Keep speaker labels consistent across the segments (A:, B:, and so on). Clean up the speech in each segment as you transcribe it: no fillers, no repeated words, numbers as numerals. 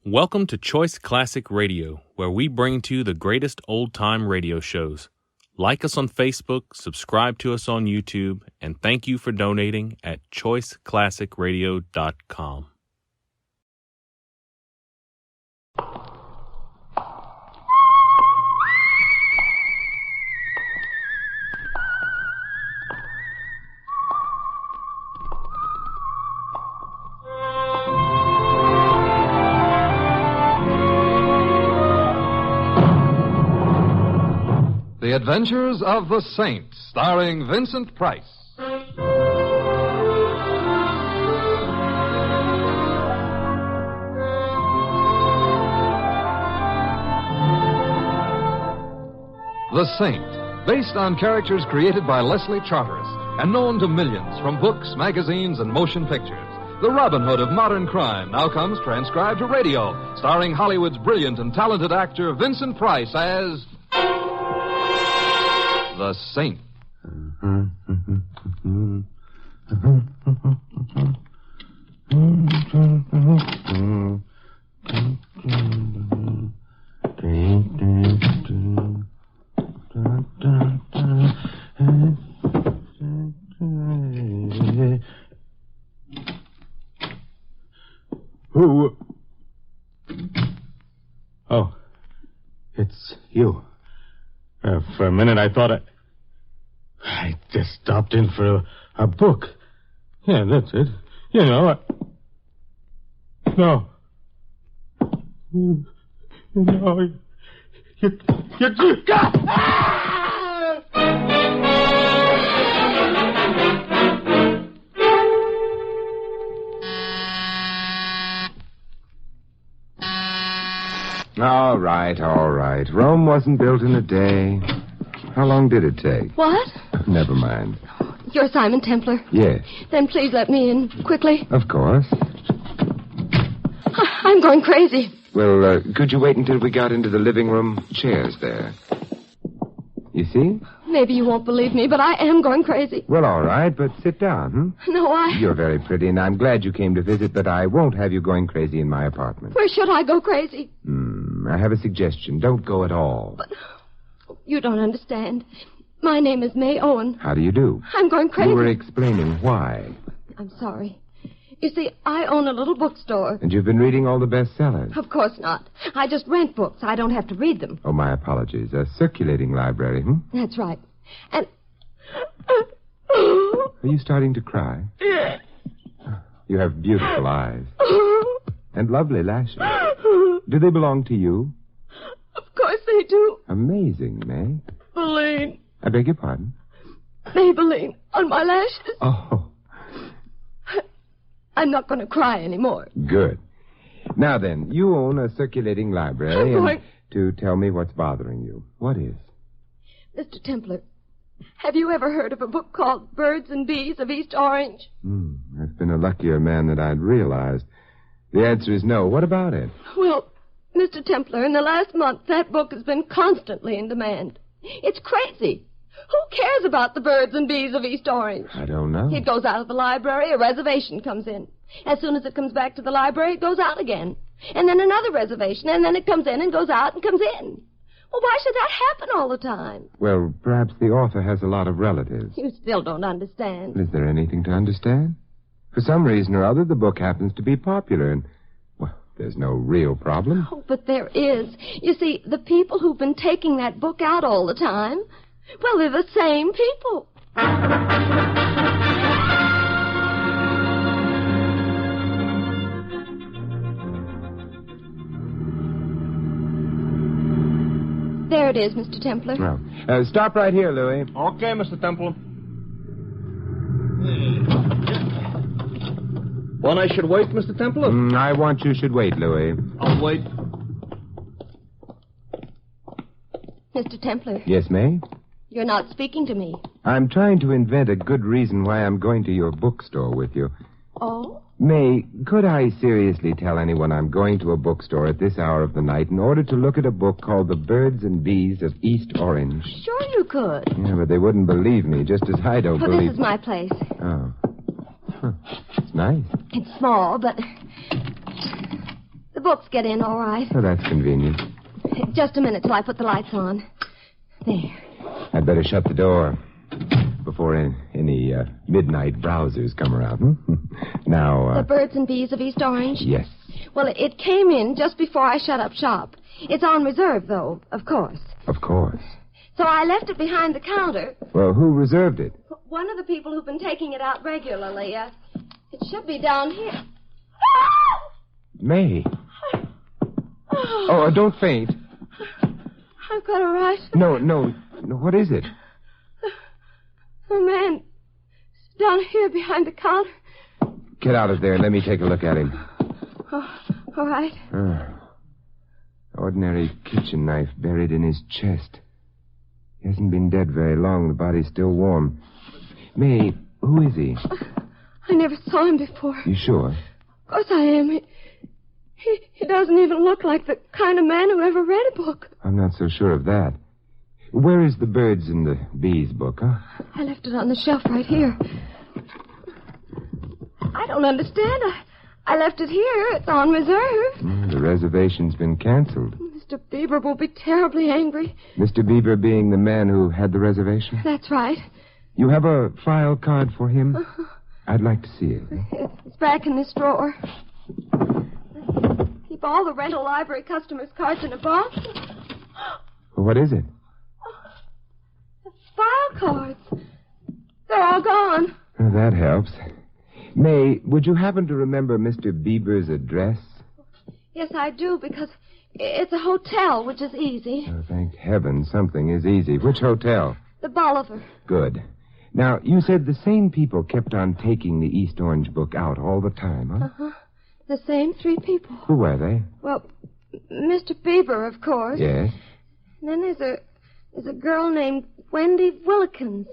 A: Welcome to Choice Classic Radio, where we bring to you the greatest old-time radio shows. Like us on Facebook, subscribe to us on YouTube, and thank you for donating at choiceclassicradio.com.
B: The Adventures of the Saint, starring Vincent Price. The Saint, based on characters created by Leslie Charteris and known to millions from books, magazines, and motion pictures. The Robin Hood of modern crime now comes transcribed to radio, starring Hollywood's brilliant and talented actor Vincent Price as the Saint.
C: Who? Oh, it's you. For a minute, I thought I just stopped in for a book. Yeah, that's it. You know, No. No, you
D: All right. Rome wasn't built in a day. How long did it take?
E: What?
D: Never mind.
E: You're Simon Templar?
D: Yes.
E: Then please let me in, quickly.
D: Of course.
E: I'm going crazy.
D: Well, could you wait until we got into the living room? Chairs there. You see?
E: Maybe you won't believe me, but I am going crazy.
D: Well, all right, but sit down,
E: No,
D: You're very pretty, and I'm glad you came to visit, but I won't have you going crazy in my apartment.
E: Where should I go crazy?
D: I have a suggestion. Don't go at all.
E: But you don't understand. My name is May Owen.
D: How do you do?
E: I'm going crazy.
D: You were explaining why.
E: I'm sorry. You see, I own a little bookstore.
D: And you've been reading all the bestsellers?
E: Of course not. I just rent books. I don't have to read them.
D: Oh, my apologies. A circulating library,
E: That's right. And...
D: Are you starting to cry?
E: Yes.
D: You have beautiful eyes. And lovely lashes. Do they belong to you?
E: Of course they do.
D: Amazing, May.
E: Maybelline.
D: I beg your pardon?
E: Maybelline on my lashes.
D: Oh.
E: I'm not going to cry anymore.
D: Good. Now then, you own a circulating library,
E: I'm
D: and to tell me what's bothering you. What is?
E: Mr. Templar, have you ever heard of a book called Birds and Bees of East Orange?
D: I've been a luckier man than I'd realized. The answer is no. What about it?
E: Well, Mr. Templar, in the last month, that book has been constantly in demand. It's crazy. Who cares about the birds and bees of East Orange?
D: I don't know.
E: It goes out of the library, a reservation comes in. As soon as it comes back to the library, it goes out again. And then another reservation, and then it comes in and goes out and comes in. Well, why should that happen all the time?
D: Well, perhaps the author has a lot of relatives.
E: You still don't understand.
D: Is there anything to understand? For some reason or other, the book happens to be popular, and, well, there's no real problem.
E: Oh, but there is. You see, the people who've been taking that book out all the time, well, they're the same people. There it is, Mr. Templar.
D: No. Stop right here, Louis.
C: Okay, Mr. Temple. When I should wait, Mr. Templar?
D: I want you should wait, Louis.
C: I'll wait.
E: Mr. Templar.
D: Yes, May?
E: You're not speaking to me.
D: I'm trying to invent a good reason why I'm going to your bookstore with you.
E: Oh?
D: May, could I seriously tell anyone I'm going to a bookstore at this hour of the night in order to look at a book called The Birds and Bees of East Orange?
E: Sure you could.
D: Yeah, but they wouldn't believe me, just as I don't believe...
E: This is my place.
D: Oh. Huh. It's nice.
E: It's small, but... The books get in all right.
D: Oh, that's convenient.
E: Just a minute till I put the lights on. There.
D: I'd better shut the door before any midnight browsers come around. Now,
E: The Birds and Bees of East Orange?
D: Yes.
E: Well, it came in just before I shut up shop. It's on reserve, though, of course.
D: Of course.
E: So I left it behind the counter.
D: Well, who reserved it?
E: One of the people who've been taking it out regularly. It should be down here.
D: May. Oh, don't faint.
E: I've got a right.
D: No. What is it?
E: The man down here behind the counter.
D: Get out of there and let me take a look at him.
E: Oh, all right.
D: Ordinary kitchen knife buried in his chest. He hasn't been dead very long. The body's still warm. May, who is he?
E: I never saw him before.
D: You sure?
E: Of course I am. He doesn't even look like the kind of man who ever read a book.
D: I'm not so sure of that. Where is the Birds and the Bees book, huh?
E: I left it on the shelf right here. I don't understand. I left it here. It's on reserve.
D: The reservation's been canceled.
E: Mr. Bieber will be terribly angry.
D: Mr. Bieber being the man who had the reservation?
E: That's right.
D: You have a file card for him? I'd like to see it.
E: It's back in this drawer. Keep all the rental library customers' cards in a box.
D: What is it?
E: File cards. They're all gone.
D: That helps. May, would you happen to remember Mr. Bieber's address?
E: Yes, I do, because it's a hotel, which is easy.
D: Oh, thank heaven something is easy. Which hotel?
E: The Bolivar.
D: Good. Now, you said the same people kept on taking the East Orange book out all the time, huh?
E: Uh-huh. The same 3 people.
D: Who were they?
E: Well, Mr. Bieber, of course.
D: Yes.
E: And then there's a girl named Wendy Willikins.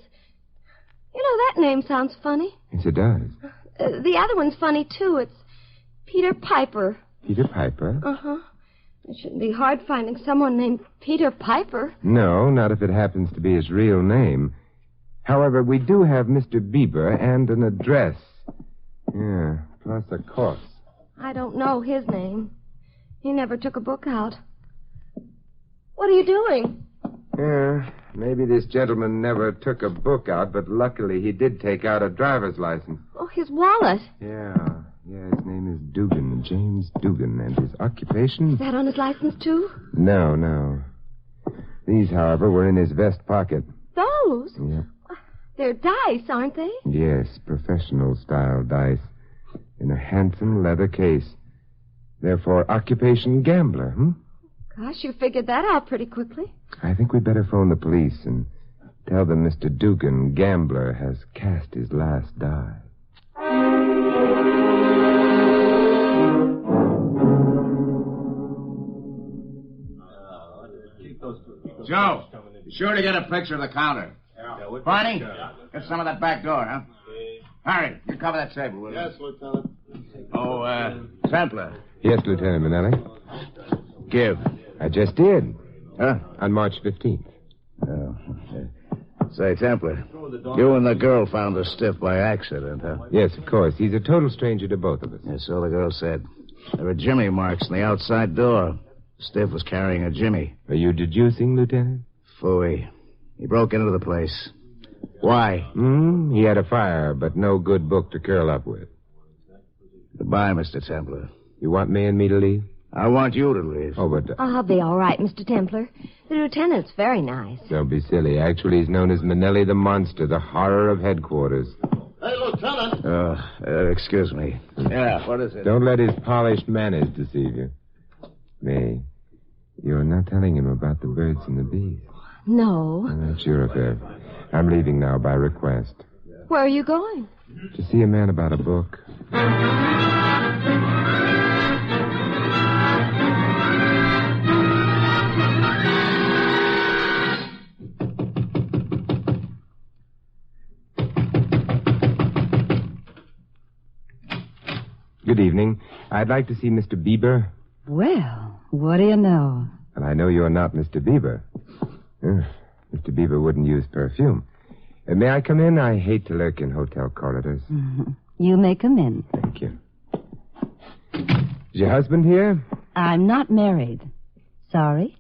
E: You know, that name sounds funny.
D: Yes, it does.
E: The other one's funny, too. It's Peter Piper.
D: Peter Piper?
E: Uh-huh. It shouldn't be hard finding someone named Peter Piper.
D: No, not if it happens to be his real name. However, we do have Mr. Bieber and an address. Yeah, plus a course.
E: I don't know his name. He never took a book out. What are you doing?
D: Yeah, maybe this gentleman never took a book out, but luckily he did take out a driver's license.
E: Oh, his wallet.
D: Yeah, his name is Dugan, James Dugan, and his occupation?
E: Is that on his license, too?
D: No. These, however, were in his vest pocket.
E: Those?
D: Yep.
E: They're dice, aren't they?
D: Yes, professional-style dice. In a handsome leather case. Therefore, occupation gambler,
E: Gosh, you figured that out pretty quickly.
D: I think we'd better phone the police and tell them Mr. Dugan, gambler, has cast his last die.
F: Joe, be sure to get a picture of the counter. Barney, get some of that back door, huh? Harry, you cover that table, will you?
C: Yes, Lieutenant.
F: Oh, Sampler.
D: Yes, Lieutenant Manelli.
F: Give.
D: I just did.
F: Huh?
D: On March 15th.
F: Oh. Say, Sampler, you and the girl found the stiff by accident, huh?
D: Yes, of course. He's a total stranger to both of us.
F: Yes, so the girl said. There were jimmy marks on the outside door. Stiff was carrying a jimmy.
D: Are you deducing, Lieutenant?
F: Phooey. He broke into the place. Why?
D: He had a fire, but no good book to curl up with.
F: Goodbye, Mr. Templar.
D: You want May and me to leave?
F: I want you to leave.
D: Oh, but...
E: I'll be all right, Mr. Templar. The lieutenant's very nice.
D: Don't be silly. Actually, he's known as Manelli the Monster, the horror of headquarters.
C: Hey, Lieutenant.
F: Excuse me. Yeah, what is it?
D: Don't let his polished manners deceive you. May, you're not telling him about the birds and the bees.
E: No.
D: Oh, that's your affair. I'm leaving now by request.
E: Where are you going?
D: To see a man about a book. Good evening. I'd like to see Mr. Bieber.
G: Well, what do you know?
D: And I know you're not Mr. Bieber. Mr. Bieber wouldn't use perfume. May I come in? I hate to lurk in hotel corridors.
G: Mm-hmm. You may come in.
D: Thank you. Is your husband here?
G: I'm not married. Sorry?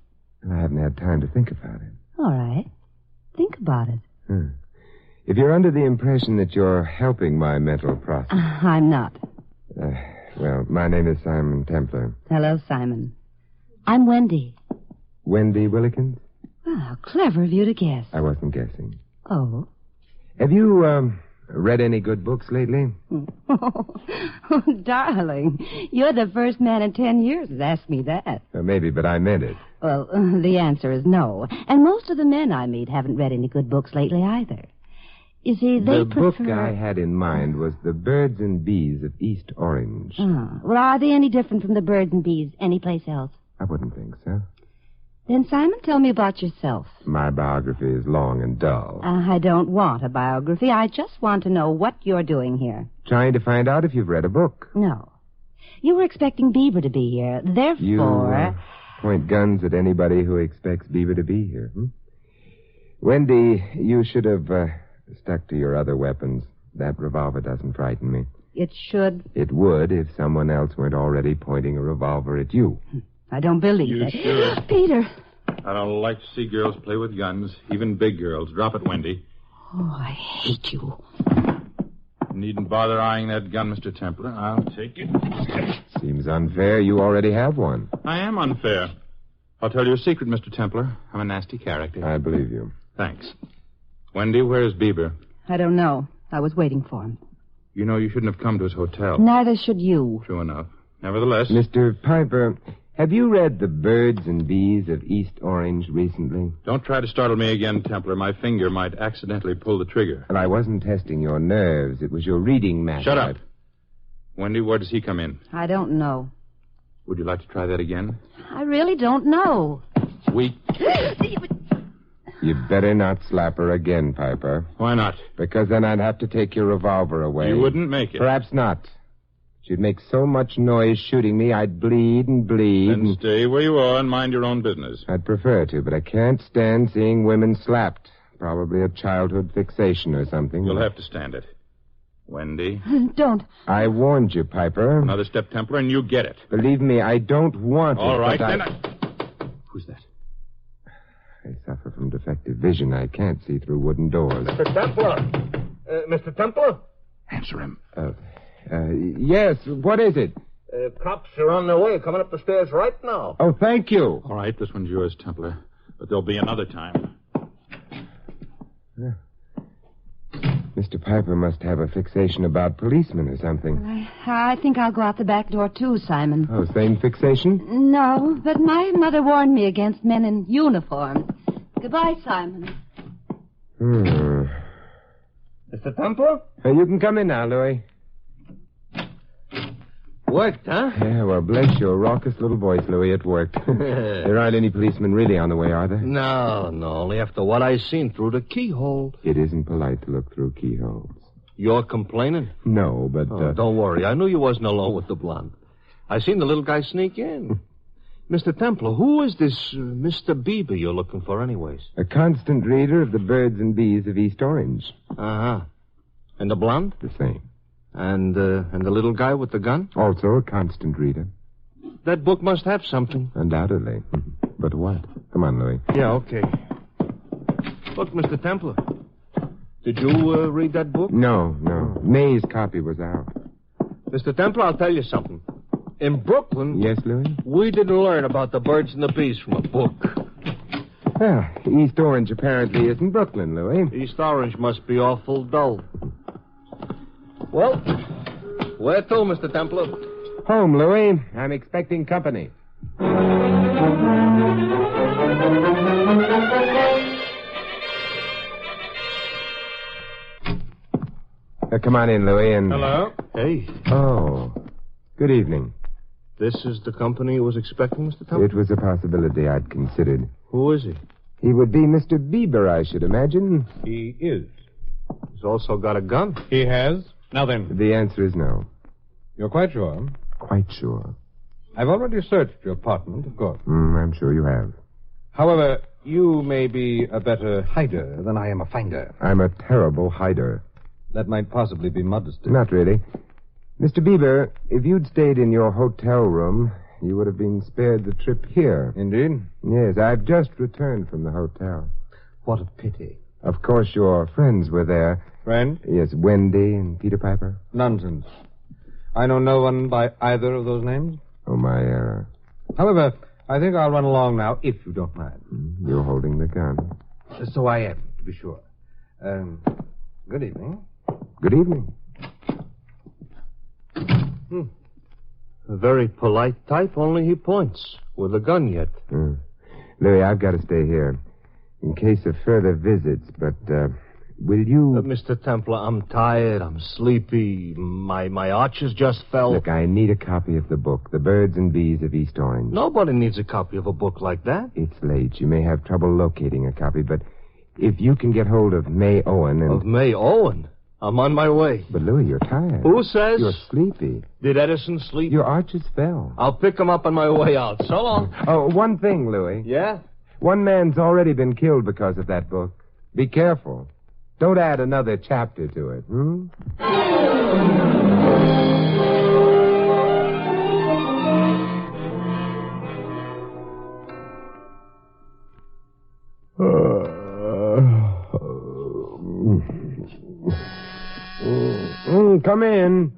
D: I haven't had time to think about it.
G: All right. Think about it.
D: If you're under the impression that you're helping my mental process...
G: I'm not.
D: Well, my name is Simon Templar.
G: Hello, Simon. I'm Wendy.
D: Wendy Willikins?
G: Well, clever of you to guess.
D: I wasn't guessing.
G: Oh?
D: Have you, read any good books lately?
G: Oh, darling, you're the first man in 10 years that's asked me that.
D: Maybe, but I meant it.
G: Well, the answer is no. And most of the men I meet haven't read any good books lately either. You see, they
D: The book
G: prefer...
D: I had in mind was The Birds and Bees of East Orange.
G: Oh, well, are they any different from the birds and bees anyplace else?
D: I wouldn't think so.
G: Then, Simon, tell me about yourself.
D: My biography is long and dull.
G: I don't want a biography. I just want to know what you're doing here.
D: Trying to find out if you've read a book.
G: No. You were expecting Beaver to be here. Therefore...
D: You point guns at anybody who expects Beaver to be here. Wendy, you should have stuck to your other weapons. That revolver doesn't frighten me.
G: It should.
D: It would if someone else weren't already pointing a revolver at you.
G: I don't believe
C: You
G: it.
C: sure?
G: Peter.
C: I don't like to see girls play with guns, even big girls. Drop it, Wendy.
G: Oh, I hate you.
C: Needn't bother eyeing that gun, Mr. Templar. I'll take it.
D: Seems unfair. You already have one.
C: I am unfair. I'll tell you a secret, Mr. Templar. I'm a nasty character.
D: I believe you.
C: Thanks. Wendy, where's Bieber?
G: I don't know. I was waiting for him.
C: You know you shouldn't have come to his hotel.
G: Neither should you.
C: True enough. Nevertheless...
D: Mr. Piper, have you read The Birds and Bees of East Orange recently?
C: Don't try to startle me again, Templar. My finger might accidentally pull the trigger.
D: Well, I wasn't testing your nerves. It was your reading matter.
C: Shut up. Wendy, where does he come in?
G: I don't know.
C: Would you like to try that again?
G: I really don't know.
C: Weak.
D: You'd better not slap her again, Piper.
C: Why not?
D: Because then I'd have to take your revolver away.
C: You wouldn't make it.
D: Perhaps not. She'd make so much noise shooting me, I'd bleed and bleed.
C: Then stay where you are and mind your own business.
D: I'd prefer to, but I can't stand seeing women slapped. Probably a childhood fixation or something.
C: You'll have to stand it. Wendy.
G: Don't.
D: I warned you, Piper.
C: Another step, Templar, and you get it.
D: Believe me, I don't want it.
C: All right,
D: but
C: then. Who's that?
D: I suffer from defective vision. I can't see through wooden doors.
H: Mr. Templar? Mr. Templar?
C: Answer him.
D: Yes, what is it?
H: Cops are on their way, coming up the stairs right now.
D: Oh, thank you.
C: All right, this one's yours, Templar. But there'll be another time.
D: Mr. Piper must have a fixation about policemen or something.
G: I think I'll go out the back door, too, Simon.
D: Oh, same fixation?
G: No, but my mother warned me against men in uniform. Goodbye, Simon.
D: Hmm.
H: Mr. Templar?
D: You can come in now, Louis.
H: Worked, huh?
D: Yeah, well, bless your raucous little voice, Louis. It worked. There aren't any policemen really on the way, are there?
H: No, only after what I seen through the keyhole.
D: It isn't polite to look through keyholes.
H: You're complaining?
D: No, but...
H: Don't worry. I knew you wasn't alone with the blonde. I seen the little guy sneak in. Mr. Templar, who is this Mr. Bieber you're looking for anyways?
D: A constant reader of The Birds and Bees of East Orange.
H: Uh-huh. And the blonde?
D: The same.
H: And the little guy with the gun?
D: Also a constant reader.
H: That book must have something.
D: Undoubtedly. But what? Come on, Louis.
H: Yeah, okay. Look, Mr. Templar. Did you read that book?
D: No. May's copy was out.
H: Mr. Templar, I'll tell you something. In Brooklyn...
D: Yes, Louis?
H: We didn't learn about the birds and the bees from a book.
D: Well, East Orange apparently isn't Brooklyn, Louis.
H: East Orange must be awful dull. Well, where to, Mr. Templar?
D: Home, Louis. I'm expecting company. Come on in, Louis, and...
C: Hello?
H: Hey,
D: Oh. Good evening.
H: this is the company you was expecting, Mr. Templar?
D: It was a possibility I'd considered.
H: Who is he?
D: He would be Mr. Bieber, I should imagine.
C: He is.
H: He's also got a gun.
C: He has? Now then,
D: The answer is no.
C: you're quite sure?
D: Quite sure.
C: I've already searched your apartment, of course.
D: I'm sure you have.
C: However, you may be a better hider than I am a finder.
D: I'm a terrible hider.
C: That might possibly be modesty.
D: Not really. Mr. Bieber, if you'd stayed in your hotel room, you would have been spared the trip here.
C: Indeed?
D: Yes, I've just returned from the hotel.
H: What a pity.
D: Of course, your friends were there.
C: Friend?
D: Yes, Wendy and Peter Piper.
C: Nonsense. I know no one by either of those names.
D: Oh, my error.
C: However, I think I'll run along now, if you don't mind.
D: You're holding the gun.
C: So I am, to be sure. Good evening.
D: Good evening.
H: A very polite type, only he points. With a gun yet.
D: Louis, I've got to stay here. In case of further visits, but, will you...
H: Mr. Templar, I'm tired. I'm sleepy. My arches just fell.
D: Look, I need a copy of the book, The Birds and Bees of East Orange.
H: Nobody needs a copy of a book like that.
D: It's late. You may have trouble locating a copy, but if you can get hold of May Owen and...
H: Of May Owen? I'm on my way.
D: But, Louis, you're tired.
H: Who says?
D: You're sleepy.
H: Did Edison sleep?
D: Your arches fell.
H: I'll pick him up on my way out. So long.
D: Oh, one thing, Louis.
H: Yeah?
D: One man's already been killed because of that book. Be careful. Don't add another chapter to it, Come in.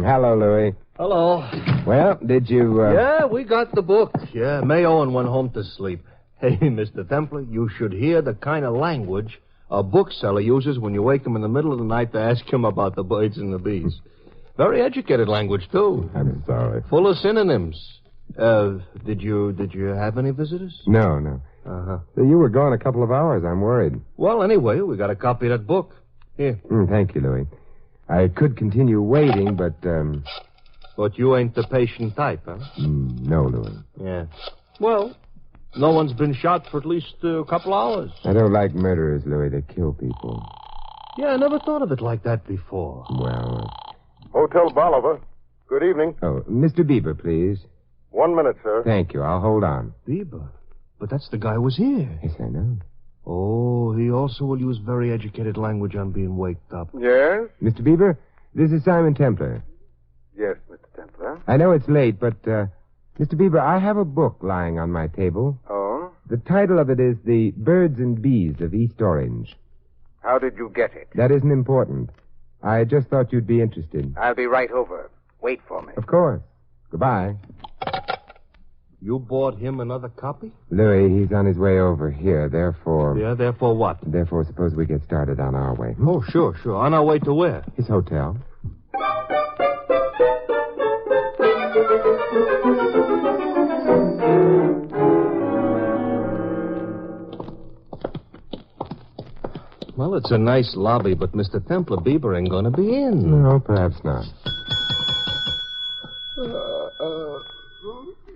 D: Hello, Louis.
H: Hello.
D: Well, did you...
H: Yeah, we got the book. Yeah, May Owen went home to sleep. Hey, Mr. Templar, you should hear the kind of language a bookseller uses when you wake him in the middle of the night to ask him about the birds and the bees. Very educated language, too.
D: I'm sorry.
H: Full of synonyms. Did you have any visitors?
D: No.
H: Uh-huh.
D: So you were gone a couple of hours. I'm worried.
H: Well, anyway, we got a copy of that book. Here.
D: Thank you, Louis. I could continue waiting, but,
H: But you ain't the patient type, huh?
D: No, Louis.
H: Yeah. Well, no one's been shot for at least a couple hours.
D: I don't like murderers, Louis. They kill people.
H: Yeah, I never thought of it like that before.
D: Well...
I: Hotel Bolivar. Good evening.
D: Oh, Mr. Bieber, please.
I: 1 minute, sir.
D: Thank you. I'll hold on.
H: Bieber? But that's the guy who was here.
D: Yes, I know.
H: Oh, he also will use very educated language on being waked up.
I: Yes?
D: Mr. Bieber, this is Simon Templar.
I: Yes, Mr. Templar.
D: I know it's late, but, Mr. Bieber, I have a book lying on my table.
I: Oh?
D: The title of it is The Birds and Bees of East Orange.
I: How did you get it?
D: That isn't important. I just thought you'd be interested.
I: I'll be right over. Wait for me.
D: Of course. Goodbye.
H: You bought him another copy?
D: Louis, he's on his way over here, therefore...
H: Yeah, therefore what?
D: Therefore, suppose we get started on our way.
H: Oh, sure. On our way to where?
D: His hotel.
H: Well, it's a nice lobby, but Mr. Templar Bieber ain't going to be in.
D: No, perhaps not.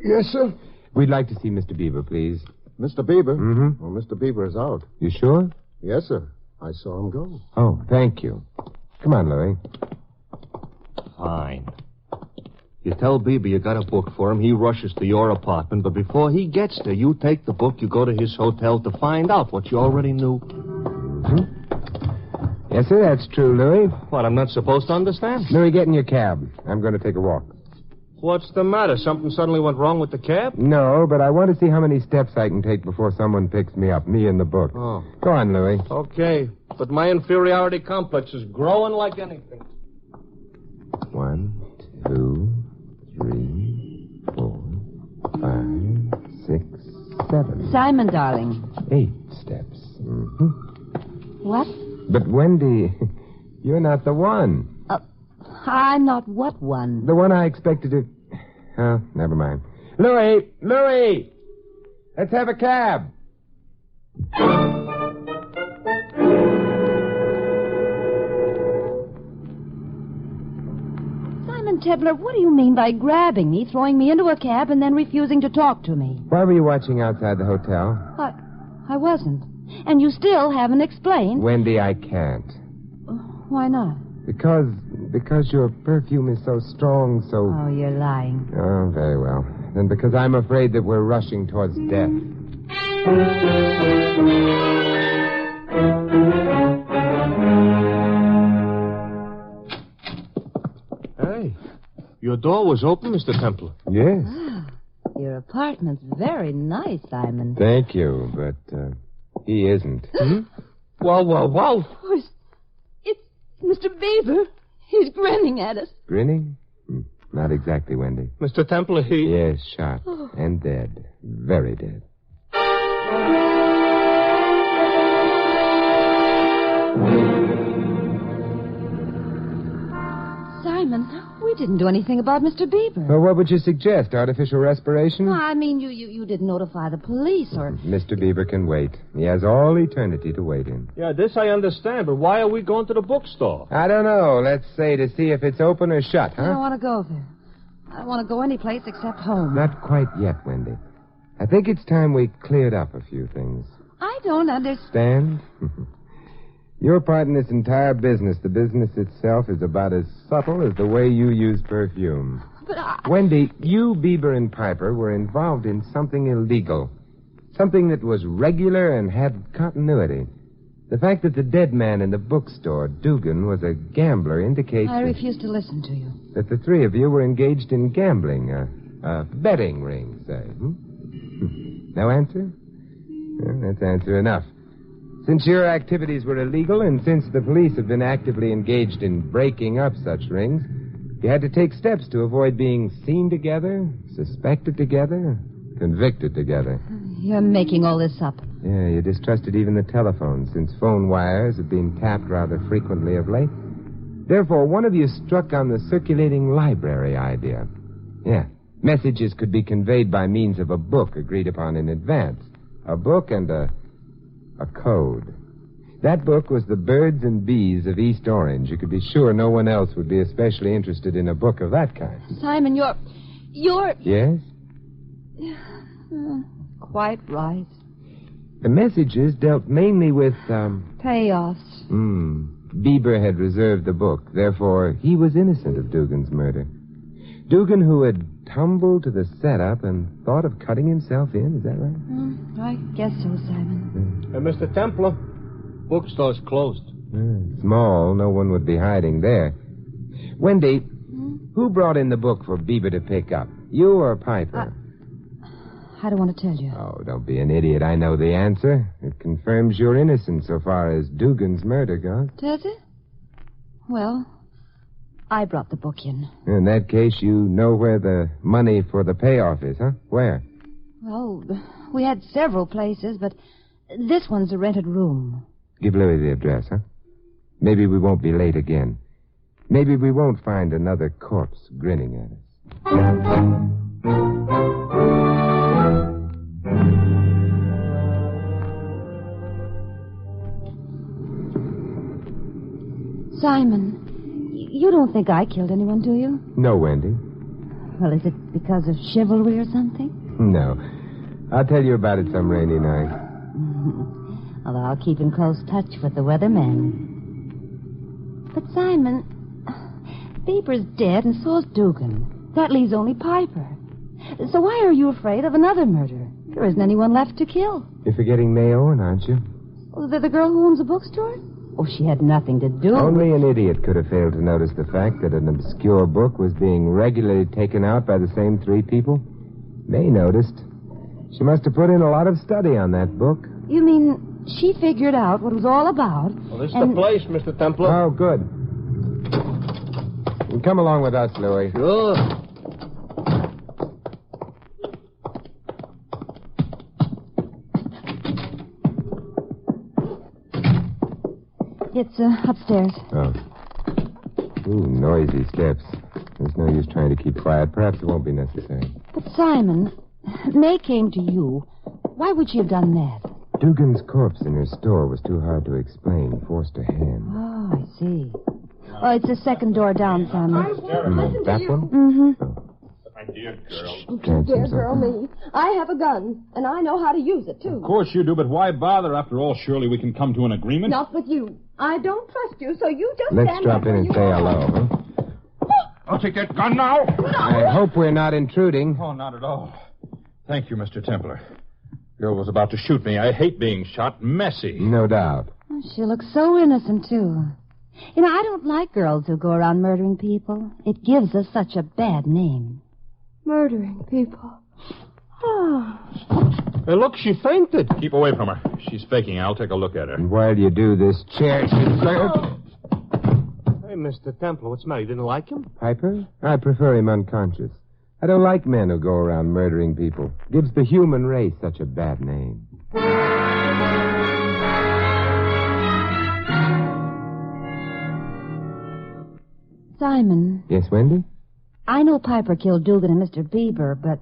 I: Yes, sir?
D: We'd like to see Mr. Bieber, please.
I: Mr. Bieber?
D: Mm-hmm.
I: Well, Mr. Bieber is out.
D: You sure?
I: Yes, sir. I saw him go.
D: Oh, thank you. Come on, Louis.
H: Fine. You tell Bieber you got a book for him, he rushes to your apartment, but before he gets there, you take the book, you go to his hotel to find out what you already knew.
D: Yes, sir, that's true, Louis.
H: What, I'm not supposed to understand?
D: Louis, get in your cab. I'm going to take a walk.
H: What's the matter? Something suddenly went wrong with the cab?
D: No, but I want to see how many steps I can take before someone picks me up, me and the book.
H: Oh.
D: Go on, Louis.
H: Okay, but my inferiority complex is growing like anything.
D: 1, 2, 3, 4, 5, 6, 7.
G: Simon, darling.
D: 8 steps. Mm-hmm.
G: What?
D: But, Wendy, you're not the one.
G: I'm not what one?
D: The one I expected to... Oh, never mind. Louis! Let's have a cab.
G: Simon Templar, what do you mean by grabbing me, throwing me into a cab, and then refusing to talk to me?
D: Why were you watching outside the hotel?
G: I wasn't. And you still haven't explained.
D: Wendy, I can't.
G: Why not?
D: Because your perfume is so strong, so...
G: Oh, you're lying.
D: Oh, very well. Then because I'm afraid that we're rushing towards death.
H: Hey, you Your door was open, Mr. Templar.
D: Yes.
G: Your apartment's very nice, Simon.
D: Thank you, but he isn't.
H: Wow.
E: Oh, it's Mr. Beaver. He's grinning at us.
D: Grinning? Not exactly, Wendy.
H: Mr. Templar, he...
D: Yes, shot. And dead. Very dead.
E: Simon, we didn't do anything about Mr. Beaver.
D: Well, what would you suggest? Artificial respiration?
E: No, I mean, you didn't notify the police or...
D: Mr. Beaver can wait. He has all eternity to wait in.
H: Yeah, this I understand, but why are we going to the bookstore?
D: I don't know. Let's say to see if it's open or shut,
E: I don't
D: huh?
E: want to go there. I don't want to go any place except home.
D: Not quite yet, Wendy. I think it's time we cleared up a few things.
E: I don't understand.
D: Stand? Your part in this entire business, the business itself, is about as subtle as the way you use perfume.
E: But
D: Wendy, you, Bieber, and Piper were involved in something illegal. Something that was regular and had continuity. The fact that the dead man in the bookstore, Dugan, was a gambler indicates...
E: I refuse to listen to you.
D: That the three of you were engaged in gambling, a betting ring, say. No answer? Well, that's answer enough. Since your activities were illegal, and since the police have been actively engaged in breaking up such rings, you had to take steps to avoid being seen together, suspected together, convicted together.
E: You're making all this up.
D: Yeah, you distrusted even the telephone, since phone wires have been tapped rather frequently of late. Therefore, one of you struck on the circulating library idea. Yeah, messages could be conveyed by means of a book agreed upon in advance. A book and a code. That book was The Birds and Bees of East Orange. You could be sure no one else would be especially interested in a book of that kind.
E: Simon, you're...
D: Yes?
E: Quite right.
D: The messages dealt mainly with,
E: Payoffs.
D: Bieber had reserved the book. Therefore, he was innocent of Dugan's murder. Dugan, who had tumbled to the setup and thought of cutting himself in, is that right?
E: I guess so, Simon.
H: Mr. Templar, bookstore's closed.
D: Small, no one would be hiding there. Wendy, who brought in the book for Bieber to pick up? You or Piper?
E: I don't want to tell you.
D: Oh, don't be an idiot. I know the answer. It confirms your innocence so far as Dugan's murder goes.
E: Does it? Well, I brought the book in.
D: In that case, you know where the money for the payoff is, huh? Where?
E: Well, we had several places, but this one's a rented room.
D: Give Louis the address, huh? Maybe we won't be late again. Maybe we won't find another corpse grinning at us.
E: Simon, you don't think I killed anyone, do you?
D: No, Wendy.
G: Well, is it because of chivalry or something?
D: No. I'll tell you about it some rainy night.
G: Well, I'll keep in close touch with the weatherman. But, Simon, Bieber's dead and so's Dugan. That leaves only Piper. So why are you afraid of another murder? There isn't anyone left to kill.
D: You're forgetting May Owen, aren't you?
E: Oh, the girl who owns a bookstore?
G: Oh, she had nothing to do
D: Only an idiot could have failed to notice the fact that an obscure book was being regularly taken out by the same three people. May noticed. She must have put in a lot of study on that book.
E: You mean she figured out what it was all about?
H: Well, this is the place, Mr. Templar.
D: Oh, good. You come along with us, Louis.
H: Sure.
E: It's upstairs.
D: Oh. Ooh, noisy steps. There's no use trying to keep quiet. Perhaps it won't be necessary.
E: But, Simon, May came to you. Why would she have done that?
D: Dugan's corpse in her store was too hard to explain. Forced her hand.
E: Oh, I see. Oh, it's the second door down, Simon.
D: That one?
E: Mm-hmm.
D: Oh.
A: My dear girl.
E: Dear girl, me. I have a gun, and I know how to use it, too.
J: Of course you do, but why bother? After all, surely we can come to an agreement.
E: Not with you. I don't trust you, so you just
D: Let's
E: stand
D: drop
E: there
D: in and
E: where
D: say
E: you
D: hello,
E: are.
D: huh?
J: I'll take that gun now.
D: I hope we're not intruding.
J: Oh, not at all. Thank you, Mr. Templar. Girl was about to shoot me. I hate being shot. Messy.
D: No doubt.
E: Oh, she looks so innocent, too.
G: You know, I don't like girls who go around murdering people. It gives us such a bad name.
E: Murdering people. Oh.
J: Hey, look, she fainted. Keep away from her. She's faking. I'll take a look at her.
D: And while you do, this chair should serve.
H: Hey, Mr. Templar, what's the matter? You didn't like him?
D: Piper? I prefer him unconscious. I don't like men who go around murdering people. Gives the human race such a bad name.
G: Simon.
D: Yes, Wendy?
G: I know Piper killed Dugan and Mr. Bieber, but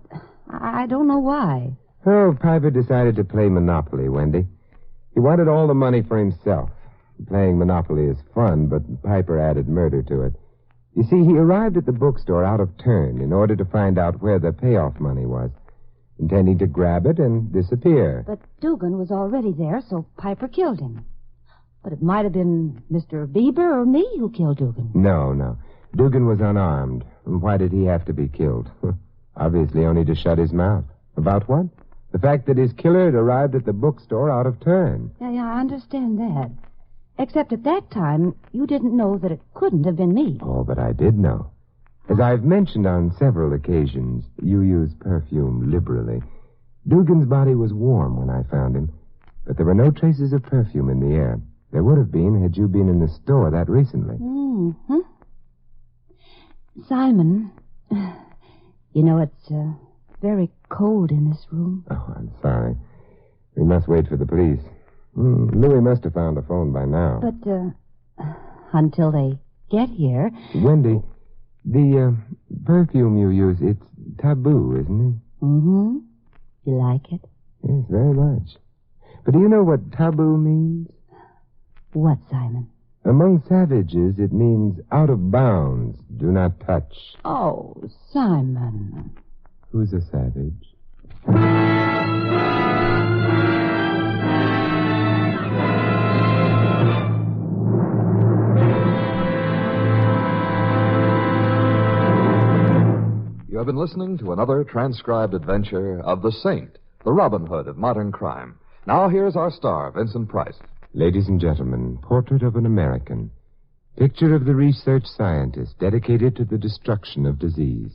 G: I don't know why.
D: Oh, Piper decided to play Monopoly, Wendy. He wanted all the money for himself. Playing Monopoly is fun, but Piper added murder to it. You see, he arrived at the bookstore out of turn in order to find out where the payoff money was, intending to grab it and disappear.
G: But Dugan was already there, so Piper killed him. But it might have been Mr. Bieber or me who killed Dugan.
D: No. Dugan was unarmed. And why did he have to be killed? Obviously only to shut his mouth. About what? The fact that his killer had arrived at the bookstore out of turn.
G: Yeah, I understand that. Except at that time, you didn't know that it couldn't have been me.
D: Oh, but I did know. As I've mentioned on several occasions, you use perfume liberally. Dugan's body was warm when I found him, but there were no traces of perfume in the air. There would have been had you been in the store that recently.
G: Mm-hmm. Simon, you know, it's very cold in this room.
D: Oh, I'm sorry. We must wait for the police. Louis must have found a phone by now.
G: But, until they get here...
D: Wendy, the perfume you use, it's taboo, isn't it?
G: Mm-hmm. You like it?
D: Yes, very much. But do you know what taboo means?
G: What, Simon?
D: Among savages, it means out of bounds. Do not touch.
G: Oh, Simon.
D: Who's a savage?
B: You have been listening to another transcribed adventure of the Saint, the Robin Hood of modern crime. Now here's our star, Vincent Price.
D: Ladies and gentlemen, Portrait of an American. Picture of the research scientist dedicated to the destruction of disease.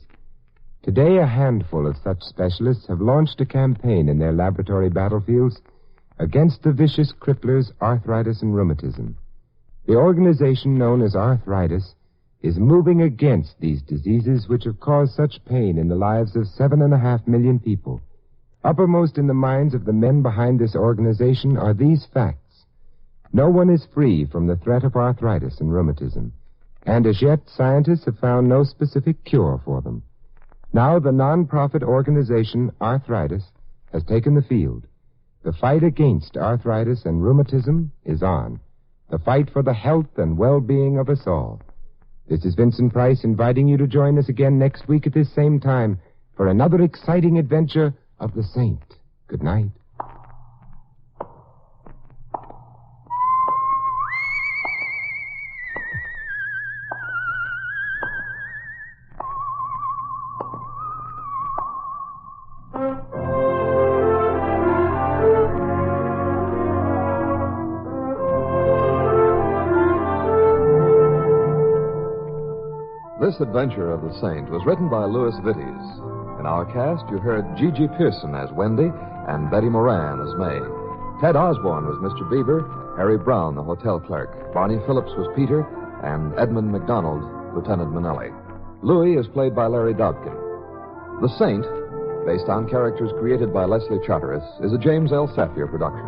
D: Today, a handful of such specialists have launched a campaign in their laboratory battlefields against the vicious cripplers arthritis and rheumatism. The organization known as Arthritis is moving against these diseases which have caused such pain in the lives of 7.5 million people. Uppermost in the minds of the men behind this organization are these facts. No one is free from the threat of arthritis and rheumatism, and as yet scientists have found no specific cure for them. Now the non-profit organization Arthritis has taken the field. The fight against arthritis and rheumatism is on. The fight for the health and well-being of us all. This is Vincent Price inviting you to join us again next week at this same time for another exciting adventure of the Saint. Good night.
B: This adventure of the Saint was written by Louis Vittes. In our cast, you heard Gigi Pearson as Wendy and Betty Moran as May. Ted Osborne was Mr. Bieber, Harry Brown, the hotel clerk. Barney Phillips was Peter, and Edmund McDonald, Lieutenant Manelli. Louis is played by Larry Dobkin. The Saint, based on characters created by Leslie Charteris, is a James L. Safier production.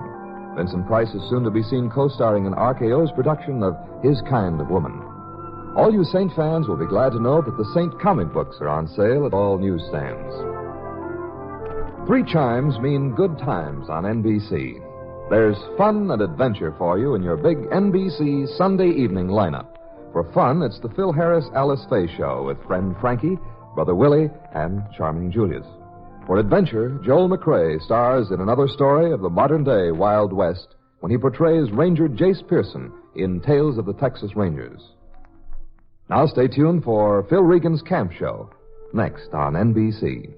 B: Vincent Price is soon to be seen co-starring in RKO's production of His Kind of Woman. All you Saint fans will be glad to know that the Saint comic books are on sale at all newsstands. 3 chimes mean good times on NBC. There's fun and adventure for you in your big NBC Sunday evening lineup. For fun, it's the Phil Harris Alice Faye Show with friend Frankie, Brother Willie, and charming Julius. For adventure, Joel McRae stars in another story of the modern-day Wild West when he portrays Ranger Jace Pearson in Tales of the Texas Rangers. Now stay tuned for Phil Regan's Camp Show, next on NBC.